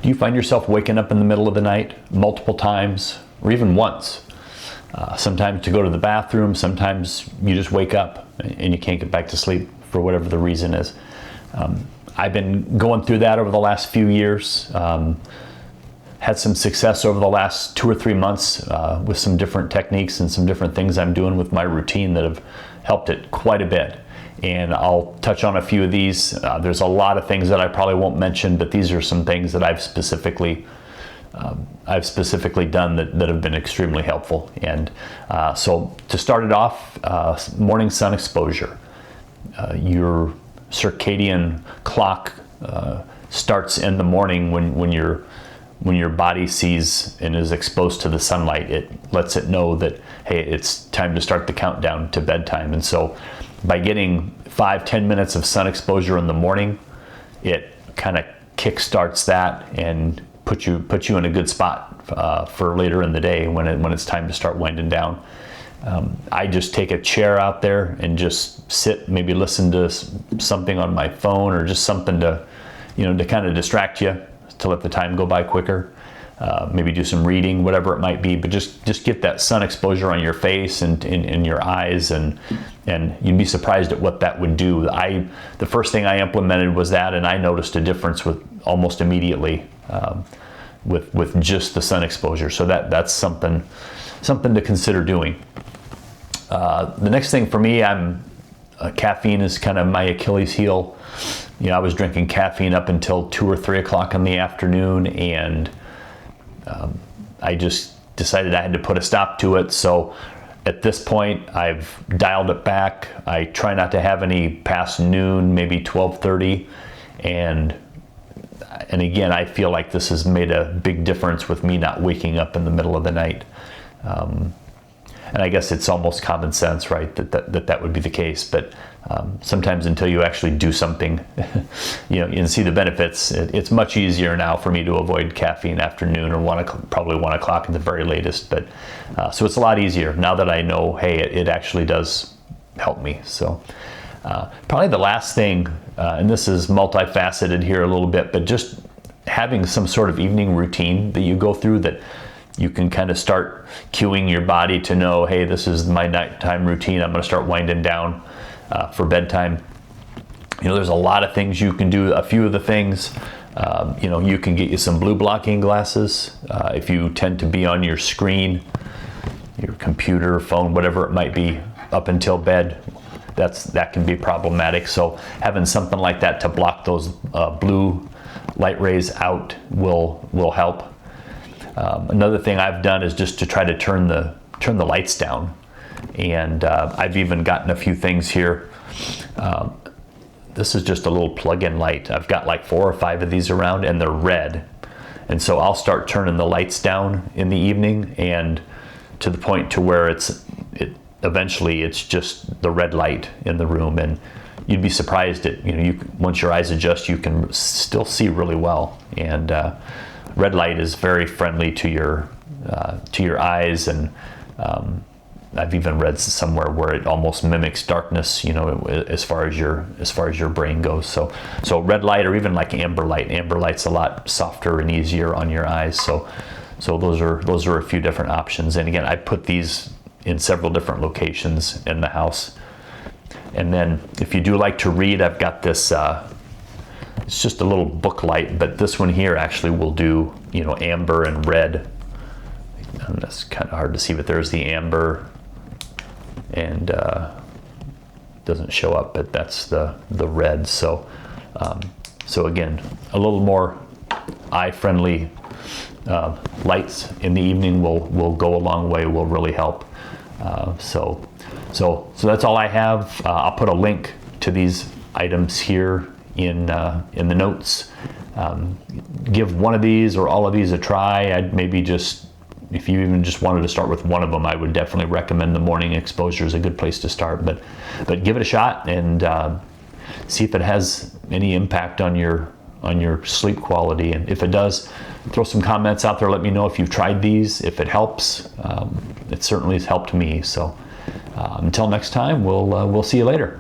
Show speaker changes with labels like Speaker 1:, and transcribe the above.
Speaker 1: Do you find yourself waking up in the middle of the night multiple times, or even once? Sometimes to go to the bathroom, sometimes you just wake up and you can't get back to sleep for whatever the reason is. I've been going through that over the last few years. Had some success over the last 2 or 3 months with some different techniques and some different things I'm doing with my routine that have helped it quite a bit. And I'll touch on a few of these. There's a lot of things that I probably won't mention, but these are some things that I've specifically done that have been extremely helpful. And so to start it off, morning sun exposure. Your circadian clock starts in the morning when your body sees and is exposed to the sunlight. It lets it know that, hey, it's time to start the countdown to bedtime. And so by getting 5-10 minutes of sun exposure in the morning, it kind of kickstarts that and put you in a good spot for later in the day when it's time to start winding down. I just take a chair out there and just sit, maybe listen to something on my phone or just something to kind of distract you, to let the time go by quicker. Maybe do some reading, whatever it might be, but just get that sun exposure on your face and in your eyes, and you'd be surprised at what that would do. The first thing I implemented was that, and I noticed a difference with almost immediately with just the sun exposure. So that's something to consider doing. The next thing for me, caffeine is kind of my Achilles heel. I was drinking caffeine up until 2 or 3 o'clock in the afternoon, and I just decided I had to put a stop to it. So at this point, I've dialed it back. I try not to have any past noon, maybe 12:30, and again, I feel like this has made a big difference with me not waking up in the middle of the night. And I guess it's almost common sense, right, that would be the case. But sometimes until you actually do something, and see the benefits, it's much easier now for me to avoid caffeine after noon or probably 1 o'clock at the very latest. But so it's a lot easier now that I know, hey, it actually does help me. So probably the last thing, and this is multifaceted here a little bit, but just having some sort of evening routine that you go through that you can kind of start cueing your body to know, hey, this is my nighttime routine. I'm going to start winding down for bedtime. There's a lot of things you can do. A few of the things, you can get you some blue blocking glasses. If you tend to be on your screen, your computer, phone, whatever it might be, up until bed, that can be problematic. So having something like that to block those blue light rays out will help. Another thing I've done is just to try to turn the lights down, and I've even gotten a few things here. This is just a little plug-in light. I've got like 4 or 5 of these around, and they're red, and so I'll start turning the lights down in the evening, and to the point to where eventually it's just the red light in the room, and you'd be surprised at once your eyes adjust, you can still see really well. And red light is very friendly to your eyes, and I've even read somewhere where it almost mimics darkness, as far as your brain goes. So red light, or even like amber light. Amber light's a lot softer and easier on your eyes. So those are a few different options. And again, I put these in several different locations in the house. And then if you do like to read, I've got this. It's just a little book light, but this one here actually will do, amber and red. And that's kind of hard to see, but there's the amber, and doesn't show up, but that's the red. So again, a little more eye-friendly lights in the evening will go a long way. Will really help. So that's all I have. I'll put a link to these items here in the notes. Give one of these or all of these a try. I'd maybe if you even just wanted to start with one of them, I would definitely recommend the morning exposure is a good place to start. But give it a shot and see if it has any impact on your sleep quality. And if it does, throw some comments out there. Let me know if you've tried these. If it helps, it certainly has helped me. So until next time, we'll see you later.